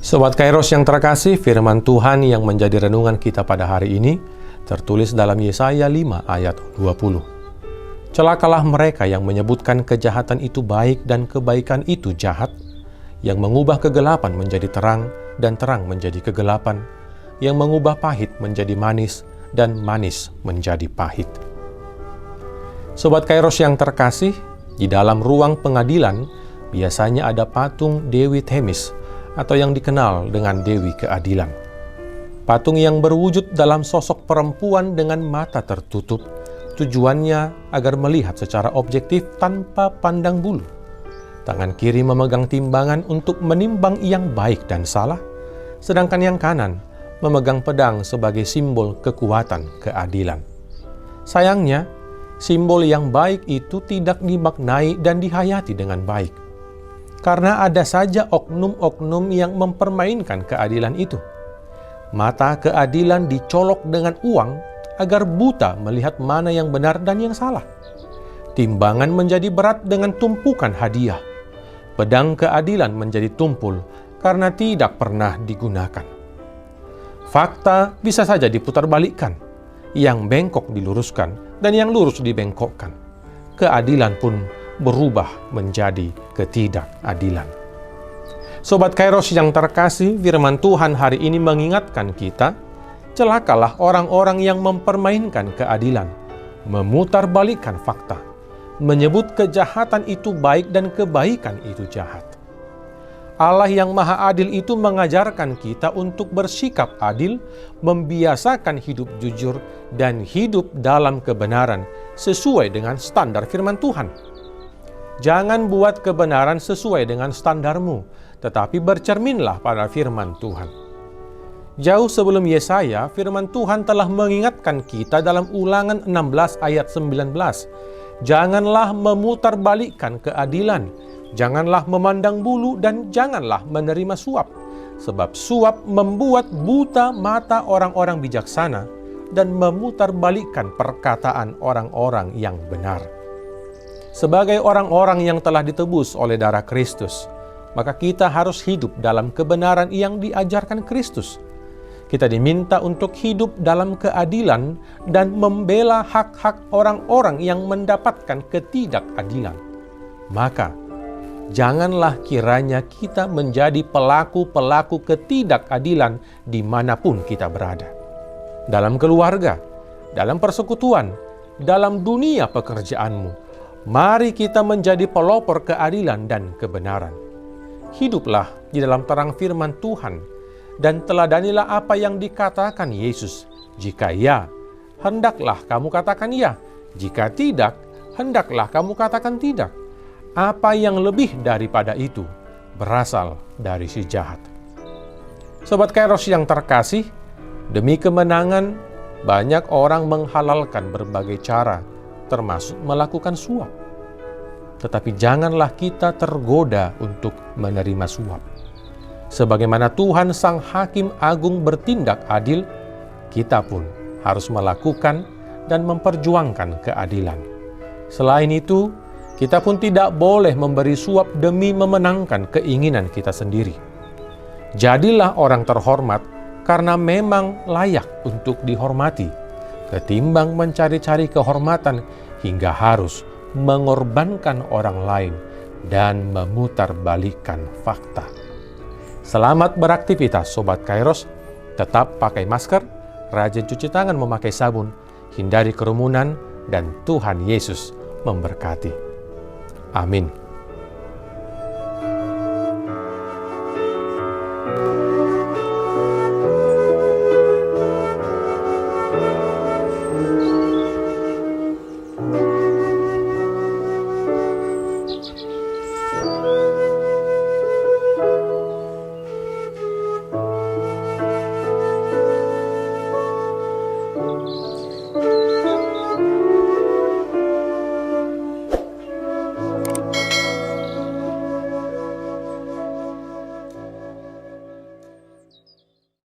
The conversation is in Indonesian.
Sobat Kairos yang terkasih, firman Tuhan yang menjadi renungan kita pada hari ini tertulis dalam Yesaya 5 ayat 20. Celakalah mereka yang menyebutkan kejahatan itu baik dan kebaikan itu jahat, yang mengubah kegelapan menjadi terang dan terang menjadi kegelapan, yang mengubah pahit menjadi manis dan manis menjadi pahit. Sobat Kairos yang terkasih, di dalam ruang pengadilan biasanya ada patung Dewi Themis atau yang dikenal dengan Dewi Keadilan. Patung yang berwujud dalam sosok perempuan dengan mata tertutup, tujuannya agar melihat secara objektif tanpa pandang bulu. Tangan kiri memegang timbangan untuk menimbang yang baik dan salah, sedangkan yang kanan memegang pedang sebagai simbol kekuatan keadilan. Sayangnya, simbol yang baik itu tidak dimaknai dan dihayati dengan baik. Karena ada saja oknum-oknum yang mempermainkan keadilan itu. Mata keadilan dicolok dengan uang agar buta melihat mana yang benar dan yang salah. Timbangan menjadi berat dengan tumpukan hadiah. Pedang keadilan menjadi tumpul karena tidak pernah digunakan. Fakta bisa saja diputarbalikkan, yang bengkok diluruskan dan yang lurus dibengkokkan. Keadilan pun berubah menjadi ketidakadilan. Sobat Kairos yang terkasih, firman Tuhan hari ini mengingatkan kita, celakalah orang-orang yang mempermainkan keadilan, memutarbalikkan fakta, menyebut kejahatan itu baik dan kebaikan itu jahat. Allah yang Maha Adil itu mengajarkan kita untuk bersikap adil, membiasakan hidup jujur, dan hidup dalam kebenaran sesuai dengan standar firman Tuhan. Jangan buat kebenaran sesuai dengan standarmu, tetapi bercerminlah pada firman Tuhan. Jauh sebelum Yesaya, firman Tuhan telah mengingatkan kita dalam Ulangan 16 ayat 19. Janganlah memutarbalikkan keadilan, janganlah memandang bulu, dan janganlah menerima suap. Sebab suap membuat buta mata orang-orang bijaksana dan memutarbalikkan perkataan orang-orang yang benar. Sebagai orang-orang yang telah ditebus oleh darah Kristus, maka kita harus hidup dalam kebenaran yang diajarkan Kristus. Kita diminta untuk hidup dalam keadilan dan membela hak-hak orang-orang yang mendapatkan ketidakadilan. Maka, janganlah kiranya kita menjadi pelaku-pelaku ketidakadilan dimanapun kita berada. Dalam keluarga, dalam persekutuan, dalam dunia pekerjaanmu, mari kita menjadi pelopor keadilan dan kebenaran. Hiduplah di dalam terang firman Tuhan, dan teladanilah apa yang dikatakan Yesus. Jika ya, hendaklah kamu katakan ya. Jika tidak, hendaklah kamu katakan tidak. Apa yang lebih daripada itu berasal dari si jahat. Sobat Kairos yang terkasih, demi kemenangan, banyak orang menghalalkan berbagai cara, termasuk melakukan suap. Tetapi janganlah kita tergoda untuk menerima suap. Sebagaimana Tuhan Sang Hakim Agung bertindak adil, kita pun harus melakukan dan memperjuangkan keadilan. Selain itu, kita pun tidak boleh memberi suap demi memenangkan keinginan kita sendiri. Jadilah orang terhormat karena memang layak untuk dihormati, ketimbang mencari-cari kehormatan hingga harus mengorbankan orang lain dan memutarbalikkan fakta. Selamat beraktivitas Sobat Kairos, tetap pakai masker, rajin cuci tangan memakai sabun, hindari kerumunan, dan Tuhan Yesus memberkati. Amin.